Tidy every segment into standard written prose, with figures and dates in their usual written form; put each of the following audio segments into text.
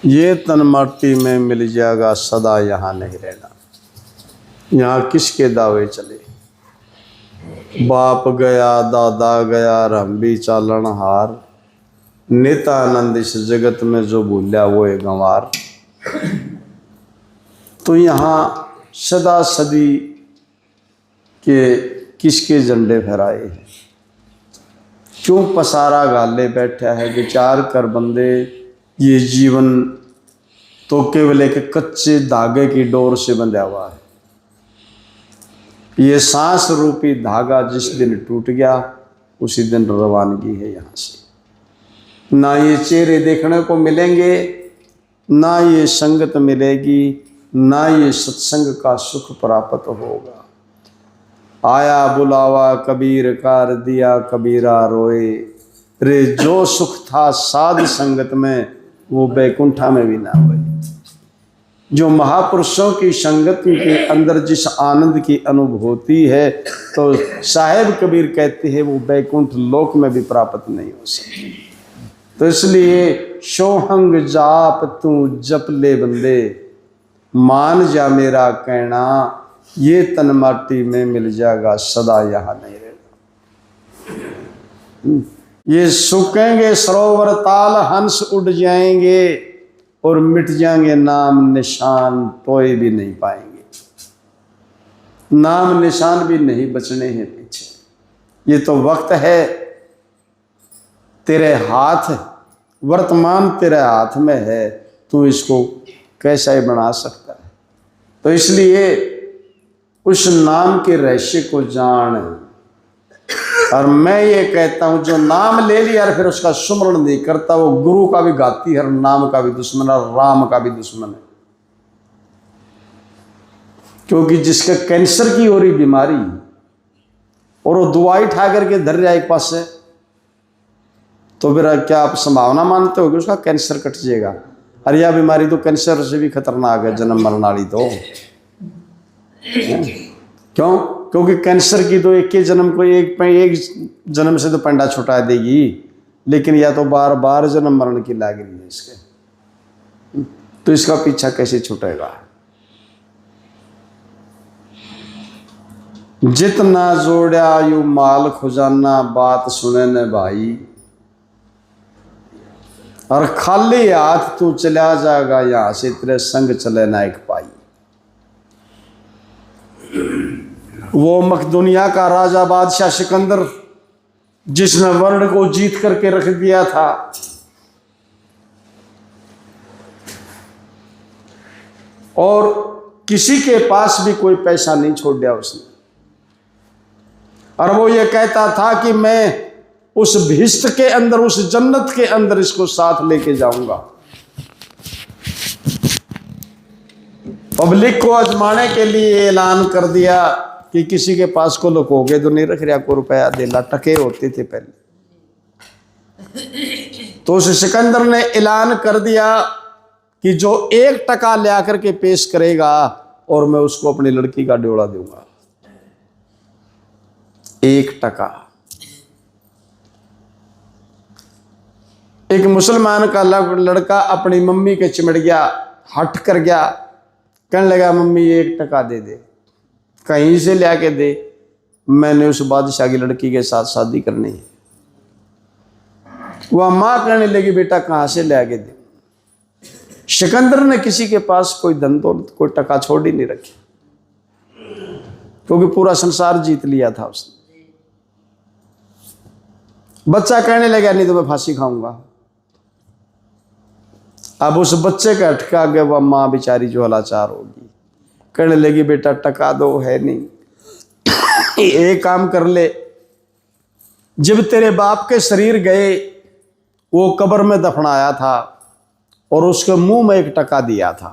ये तन माटी में मिल जाएगा सदा, यहाँ नहीं रहना। यहाँ किसके दावे चले? बाप गया, दादा गया, हम भी चालन हार। नित्यानंद इस जगत में जो भूला वो है गंवार। तो यहाँ सदा सदी के किसके झंडे फहराए हैं? क्यों पसारा गाले बैठा है? विचार कर बंदे, ये जीवन तो केवल एक कच्चे धागे की डोर से बंधा हुआ है। ये सांस रूपी धागा जिस दिन टूट गया उसी दिन रवानगी है यहाँ से। ना ये चेहरे देखने को मिलेंगे, ना ये संगत मिलेगी, ना ये सत्संग का सुख प्राप्त होगा। आया बुलावा कबीर कर दिया कबीरा रोए, रे जो सुख था साध संगत में वो बैकुंठा में भी ना हुए। जो महापुरुषों की संगत के अंदर जिस आनंद की अनुभूति है, तो साहेब कबीर कहते हैं वो बैकुंठ लोक में भी प्राप्त नहीं हो सकती। तो इसलिए सोहंग जाप तू जप ले बंदे, मान जा मेरा कहना, ये तन माटी में मिल जाएगा सदा, यहाँ नहीं रहना। ये सूखेंगे सरोवर ताल, हंस उड़ जाएंगे और मिट जाएंगे नाम निशान, टोए भी नहीं पाएंगे। नाम निशान भी नहीं बचने हैं पीछे। ये तो वक्त है तेरे हाथ, वर्तमान तेरे हाथ में है, तू इसको कैसा ही बना सकता है। तो इसलिए उस नाम के रहस्य को जान। और मैं ये कहता हूं जो नाम ले लिया और फिर उसका सुमरण नहीं करता, वो गुरु का भी घाती है, नाम का भी दुश्मन है, राम का भी दुश्मन है। क्योंकि जिसके कैंसर की हो रही बीमारी और वो दवाई ठा करके धर जाए एक पास से, तो फिर क्या आप संभावना मानते हो कि उसका कैंसर कट जाएगा? अरे यह बीमारी तो कैंसर से भी खतरनाक है, जन्म मरण वाली। तो क्यों? क्योंकि कैंसर की तो एक ही जन्म को एक जन्म से तो पंडा छुटा देगी, लेकिन या तो बार बार जन्म मरण की लाग रही है इसके, तो इसका पीछा कैसे छूटेगा? जितना जोड़ा यू माल खुजाना, बात सुने न भाई, और खाली हाथ तू चला जाएगा यहाँ से, तेरे संग चले ना एक पाई। वो मकदुनिया का राजा बादशाह सिकंदर, जिसने वर्ण को जीत करके रख दिया था, और किसी के पास भी कोई पैसा नहीं छोड़ दिया उसने। और वो ये कहता था कि मैं उस भिष्ट के अंदर, उस जन्नत के अंदर इसको साथ लेके जाऊंगा। पब्लिक को आजमाने के लिए ऐलान कर दिया कि किसी के पास को लुकोगे तो नहीं रख रहा, को रुपया दे ला। टके होते थे पहले। तो उस सिकंदर ने ऐलान कर दिया कि जो 1 टका ले आकर के पेश करेगा और मैं उसको अपनी लड़की का ड्योढ़ा दूंगा। 1 टका। एक मुसलमान का लड़का अपनी मम्मी के चिमड़ गया, हट कर गया, कहने लगा मम्मी 1 टका दे दे, कहीं से ले आके दे, मैंने उस बादशाह की लड़की के साथ शादी करनी है। वह मां कहने लगी बेटा कहां से ले आके दे। सिकंदर ने किसी के पास कोई धन दौलत, कोई टका छोड़ ही नहीं रखे, क्योंकि पूरा संसार जीत लिया था उसने। बच्चा कहने लगा नहीं तो मैं फांसी खाऊंगा। अब उस बच्चे का अटका गया, वह मां बेचारी जो लाचार होगी, कहने लगी बेटा टका दो है नहीं, एक काम कर ले, जब तेरे बाप के शरीर गए वो कब्र में दफनाया था और उसके मुंह में 1 टका दिया था।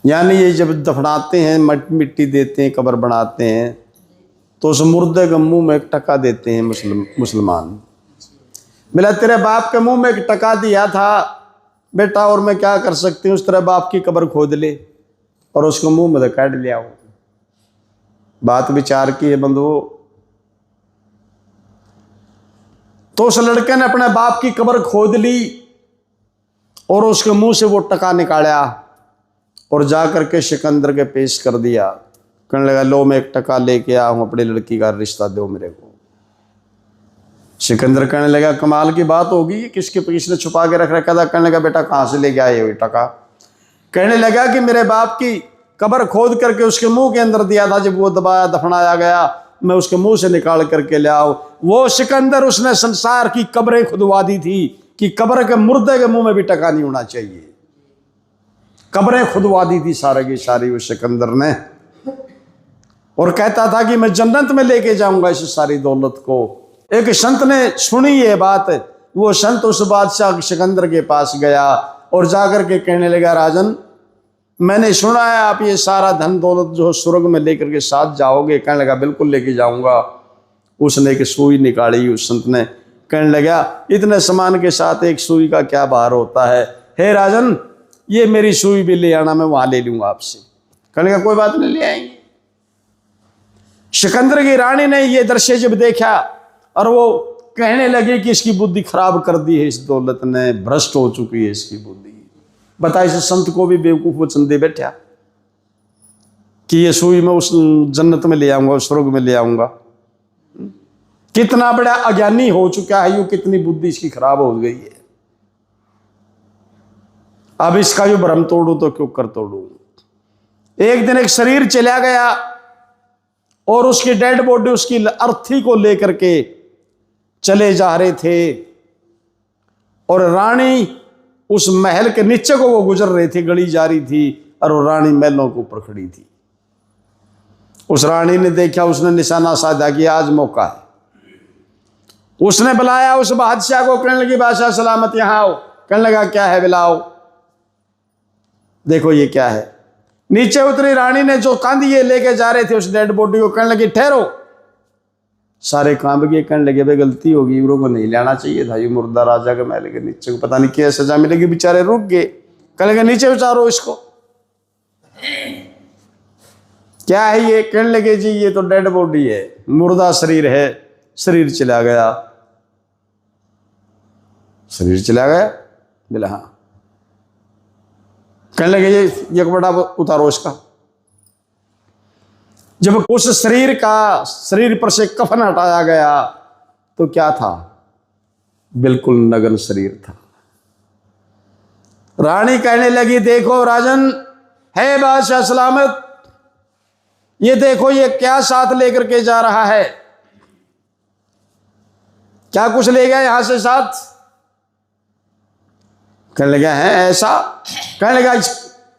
यानी ये जब दफनाते हैं, मिट्टी देते हैं, कब्र बनाते हैं, तो उस मुर्दे के मुंह में 1 टका देते हैं मुसलमान। मिला तेरे बाप के मुंह में 1 टका दिया था बेटा, और मैं क्या कर सकती हूँ, उस तेरे बाप की कब्र खोद ले और उसको मुंह में काट लिया हो। बात विचार की है बंधुओं। तो उस लड़के ने अपने बाप की कब्र खोद ली और उसके मुंह से वो टका निकाला और जा करके सिकंदर के पेश कर दिया। कहने लगा, लो मैं एक टका लेके आया हूं, अपनी लड़की का रिश्ता दो मेरे को। सिकंदर कहने लगा, कमाल की बात होगी, किसने छुपा के रख रखा था? कहने लगा, बेटा कहां से लेके आए हो टका? कहने लगा कि मेरे बाप की कब्र खोद करके उसके मुंह के अंदर दिया था, जब वो दबाया दफनाया गया मैं उसके मुंह से निकाल करके ले आओ। वो सिकंदर, उसने संसार की कब्रें खुदवा दी थी कि कब्र के मुर्दे के मुंह में भी टका नहीं होना चाहिए। कब्रें खुदवा दी थी सारे की सारी उस सिकंदर ने, और कहता था कि मैं जन्नत में लेके जाऊंगा इस सारी दौलत को। एक संत ने सुनी ये बात, वो संत उस बादशाह सिकंदर के पास गया और जाकर के कहने लगा, राजन मैंने सुना है आप ये सारा धन दौलत जो स्वर्ग में लेकर के साथ जाओगे। कहने लगा, बिल्कुल लेके जाऊंगा। उसने एक सुई निकाली, उस संत ने, कहने लगा, इतने सामान के साथ एक सुई का क्या भार होता है? हे राजन, ये मेरी सुई भी ले आना, मैं वहां ले लूंगा आपसे। कहने लगा, कोई बात नहीं, ले आएंगे। सिकंदर की रानी ने ये दृश्य जब देखा और वो कहने लगी कि इसकी बुद्धि खराब कर दी है, इस दौलत ने, भ्रष्ट हो चुकी है इसकी बुद्धि। बता, इस संत को भी बेवकूफ वचन दे बैठा कि ये सुई मैं उस जन्नत में ले आऊंगा, उस स्वर्ग में ले आऊंगा। कितना बड़ा अज्ञानी हो चुका है, यू कितनी बुद्धि इसकी खराब हो गई है। अब इसका जो भ्रम तोड़ू तो क्यों कर तोड़ू। एक दिन एक शरीर चला गया और उसकी डेड बॉडी उसकी अर्थी को लेकर के चले जा रहे थे, और रानी उस महल के नीचे को वो गुजर रहे थे, गली जा रही थी, और वो रानी महलों के ऊपर खड़ी थी। उस रानी ने देखा, उसने निशाना साधा कि आज मौका है। उसने बुलाया उस बादशाह को, कहने लगी, बादशाह सलामत यहां आओ। कहने लगा, क्या है? बुलाओ, देखो ये क्या है। नीचे उतरी रानी ने, जो कांधिए लेके जा रहे थे उस डेड बॉडी को, कहने लगी, ठहरो। सारे कांब गए, कहने लगे, भाई गलती होगी, यूरो को नहीं लाना चाहिए था, ये मुर्दा राजा के महल के नीचे को, पता नहीं क्या सजा मिलेगी। बेचारे रुक गए। कहने लगे, नीचे उतारो इसको। क्या है ये? कहने लगे, जी ये तो डेड बॉडी है, मुर्दा शरीर है, शरीर चला गया। शरीर चला गया? बोला हाँ। कहने लगे, ये एक बड़ा उतारो इसका। जब उस शरीर पर से कफन हटाया गया तो क्या था? बिल्कुल नग्न शरीर था। रानी कहने लगी, देखो राजन, है बादशाह सलामत, ये देखो ये क्या साथ लेकर के जा रहा है, क्या कुछ ले गया यहां से साथ? कहने लगा, है ऐसा? कहने लगा,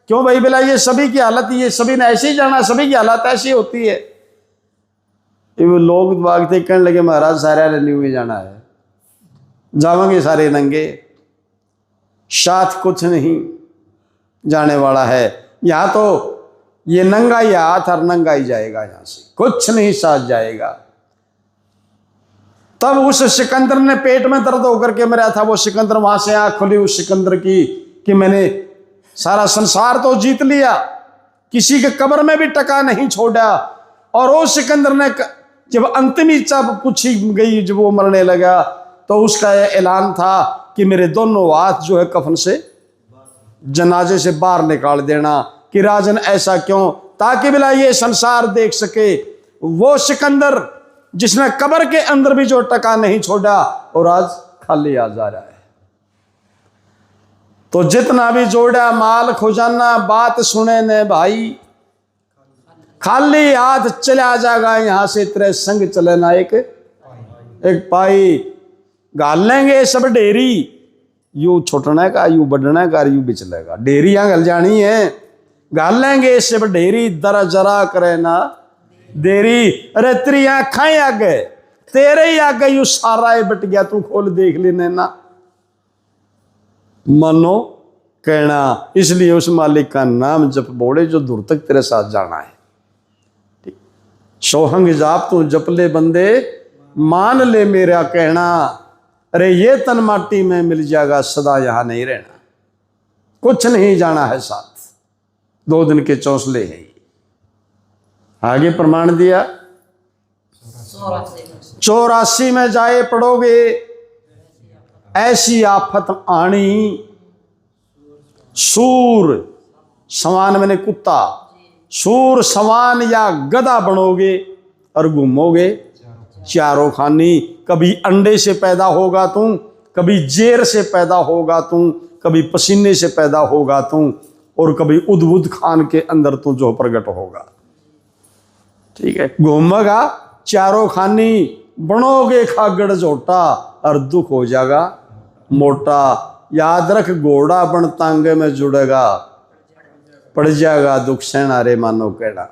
क्यों भाई? बिला ये सभी की हालत, ये सभी ने ऐसे ही जाना, सभी की हालत ऐसी होती है। वो लोग भागते, कहने लगे, महाराज सारे रनी हुए जाना है, जावेंगे सारे नंगे, साथ कुछ नहीं जाने वाला है। यहां तो ये नंगा ही हाथ और नंगा ही जाएगा, यहां से कुछ नहीं साथ जाएगा। तब उस सिकंदर ने पेट में दर्द होकर के मरा था। वो सिकंदर, वहां से आंख खुली उस सिकंदर की कि मैंने सारा संसार तो जीत लिया, किसी के कब्र में भी टका नहीं छोड़ा। और वो सिकंदर ने जब अंतिम इच्छा पूछी गई, जब वो मरने लगा, तो उसका यह ऐलान था कि मेरे दोनों हाथ जो है कफन से, जनाजे से बाहर निकाल देना। कि राजन ऐसा क्यों? ताकि बिला ये संसार देख सके वो सिकंदर जिसने कब्र के अंदर भी जो टका नहीं छोड़ा और आज खाली आ जा रहा है। तो जितना भी जोड़ा माल खजाना, बात सुने ने भाई, खाली हाथ चला जाएगा यहां से, तेरे संग चलेना एक पाई। गाल लेंगे सब डेरी, यू छोटने का, यू बढ़ने का, यू बिचलेगा। डेरी यहां गल जानी है, गाल लेंगे सब डेरी, दरा जरा करे ना देरी। अरे तेरी आंखें आगे, तेरे ही आगे यू सारा बट गया, तू खोल देख लेने ना। मानो कहना, इसलिए उस मालिक का नाम जप बोले जो दूर तक तेरे साथ जाना है। सोहंग जाप तू जप ले बंदे, मान ले मेरा कहना। अरे ये तन माटी में मिल जाएगा, सदा यहां नहीं रहना, कुछ नहीं जाना है साथ, 2 दिन के चौसले हैं। आगे प्रमाण दिया, 84 में जाए पड़ोगे, ऐसी आफत आनी सूर समान मैंने कुत्ता, सूर समान या गधा बनोगे और घूमोगे चारों खानी। कभी अंडे से पैदा होगा तू, कभी जेर से पैदा होगा तू, कभी पसीने से पैदा होगा तू, और कभी उद्भुत खान के अंदर तू जो प्रकट होगा। ठीक है, घूमेगा चारों खानी, बनोगे खागड़ झोटा और दुख हो जाएगा मोटा। याद रख घोड़ा बन तांगे में जुड़ेगा, पड़ जाएगा दुख सहना रे मानो केड़ा।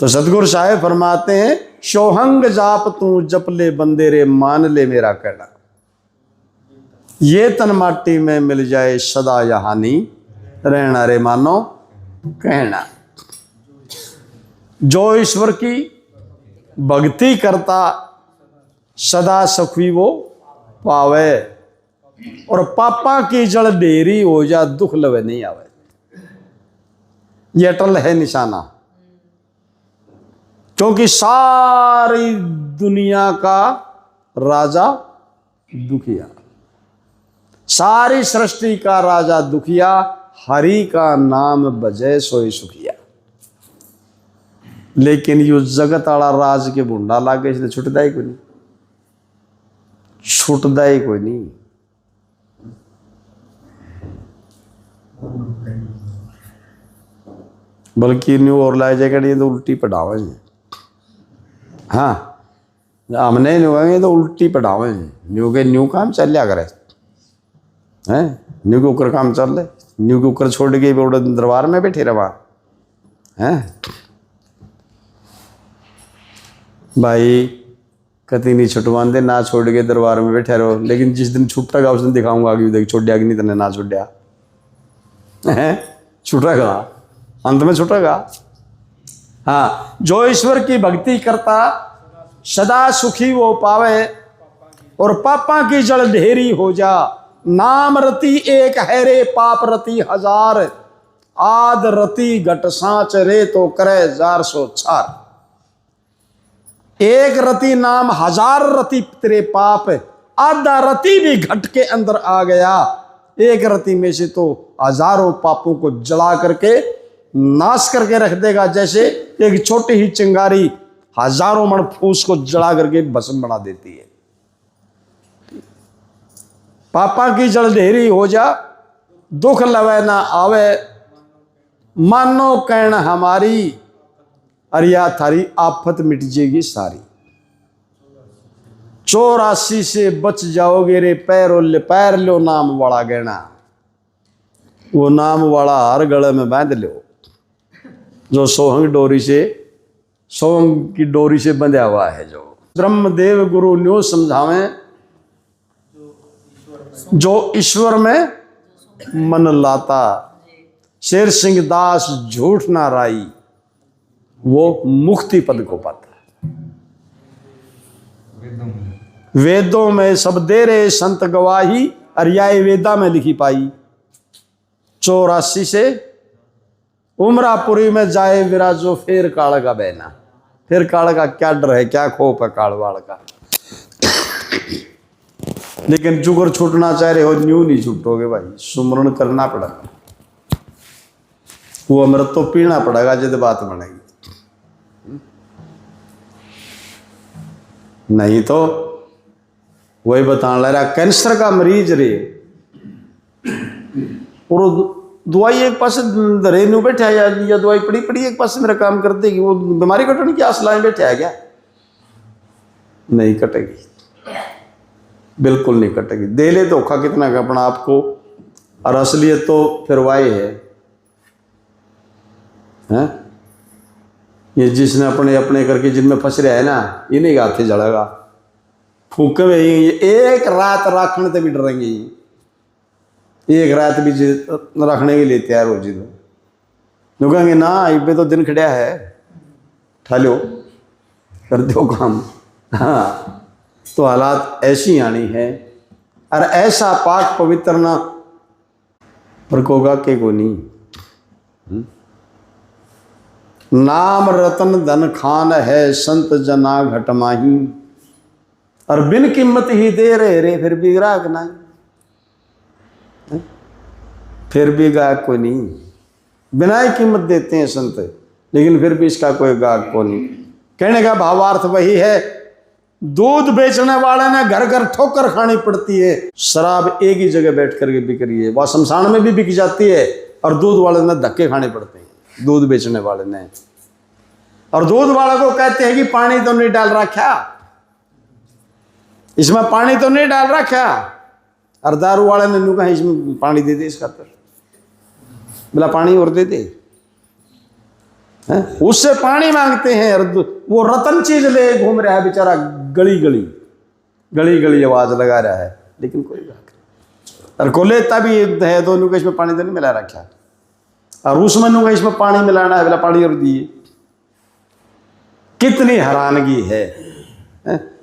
तो सतगुरु साहेब फरमाते हैं सोहंग जाप तू जप ले बंदे रे मान ले मेरा कहना। ये तन माटी में मिल जाए सदा यहानी रहना रे मानो कहना। जो ईश्वर की भक्ति करता सदा सुखी वो पावे, और पापा की जड़ ढेरी हो जा दुख लवे नहीं आवे। ये अटल है निशाना, क्योंकि सारी दुनिया का राजा दुखिया, सारी सृष्टि का राजा दुखिया, हरि का नाम बजे सोई सुखिया। लेकिन यो जगत वाला राज के भुंडा लागे इसलिए छुटदा ही कोई नहीं, छुटदा ही कोई नहीं। बल्कि न्यू और लाए जाएगा तो उल्टी पढ़ावे। हाँ, हमने न्यू कहेंगे तो उल्टी पढ़ावे, न्यू के न्यू काम चल लिया करे हैं, न्यू के ऊपर काम चल रहे, न्यू के ऊपर छोड़ के बोर्ड दरबार में बैठे रहा हैं भाई। कति नहीं छुटवा दे, ना छोड़ के दरबार में बैठे रहो, लेकिन जिस दिन छुटेगा उस दिन दिखाऊंगा आगे देख छोड़ दिया कि नहीं तने ना छोड़ा है, छुटेगा अंत में छुटेगा। हाँ, जो ईश्वर की भक्ति करता सदा सुखी वो पावे, और पापा की जड़ ढेरी हो जा। नाम रति एक है रे पाप रति हजार, आद रति घट सांच रे तो करे 404। एक रति नाम हजार रति तेरे पाप, आधा रति भी घट के अंदर आ गया। एक रति में से तो हजारों पापों को जला करके नाश करके रख देगा, जैसे एक छोटी ही चिंगारी हजारों मण फूस को जला करके भस्म बना देती है। पापा की जड़ ढेरी हो जा, दुख लवे ना आवे, मानो कहना हमारी, अरिया थारी आफत मिट जाएगी सारी। 84 से बच जाओगे रे पैर लो नाम वाला गहना, वो नाम वाला हर गले में बांध लो, जो सोहंग की डोरी से बंधा हुआ है। जो ब्रह्मदेव गुरु न्यू समझावे, जो ईश्वर में मन लाता, शेर सिंह दास झूठ ना राई, वो मुक्ति पद को पाता है। वेदों में सब दे रहे संत गवाही, अरियाए वेदा में लिखी पाई। 84 से उमरापुरी में जाए विराजो, फिर काल का बहना। फिर काल का क्या डर है, क्या खोप है कालवाड़ का। लेकिन जुगर छूटना चाह रहे हो, न्यू नहीं छूटोगे भाई, सुमरण करना पड़ेगा, वो अमृत तो पीना पड़ेगा जब बात बनेगी, नहीं तो वही बताने लग रहा। कैंसर का मरीज रे, और दवाई एक पास धरे न्यू बैठा है, या दवाई पड़ी एक पास मेरा काम कर देगी, वो बीमारी कटने की आस लाए बैठा है क्या? नहीं कटेगी, बिल्कुल नहीं कटेगी। दे ले धोखा कितना का अपना आपको, और असलियत तो फिर वाई है, हैं? ये जिसने अपने अपने करके जिनमें फंस रहा है ना, इन्हीं का हाथे जड़ेगा। फूके में एक रात रखने से भी डरेंगे, एक रात भी रखने के लिए तैयार हो जी तो कहेंगे ना इबे तो दिन खड़ा है, ठा लो कर दो काम। हाँ, तो हालात ऐसी आनी है, और ऐसा पाक पवित्र ना प्रकोगा के को नहीं। नाम रतन धन खान है संत जना घट माही, और बिन कीमत ही दे रहे रे फिर भी ग्राहक ना। फिर भी गाहक कोई नहीं, बिना ही कीमत देते हैं संत, लेकिन फिर भी इसका कोई गाहक को नहीं। कहने का भावार्थ वही है, दूध बेचने वाले ने घर घर ठोकर खानी पड़ती है, शराब एक ही जगह बैठ करके बिक रही है, वह शमशान में भी बिक जाती है, और दूध वाले ने धक्के खाने पड़ते हैं, दूध बेचने वाले ने। और दूध वाले को कहते हैं कि पानी तो नहीं डाल रखा, इसमें पानी तो नहीं डाल रखा, और दारू वाले ने कहा इसमें पानी दे दे, इसका तर बोला पानी और दे दे, उससे पानी मांगते हैं, और वो रतन चीज ले घूम रहा है बेचारा, गली गली गली गली आवाज लगा रहा है, लेकिन कोई बात नहीं। और को लेता भी है दोनों को, इसमें पानी तो नहीं मिला रखा, और उसमें नुका इसमें पानी मिलाना है, बोला पानी और दिए। कितनी हैरानगी है।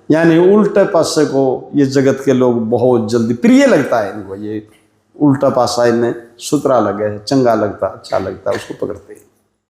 यानी उल्टे पासे को ये जगत के लोग बहुत जल्दी प्रिय लगता है इनको, ये उल्टा पासा इन्हें सुतरा लगे, चंगा लगता, अच्छा लगता, उसको पकड़ते हैं।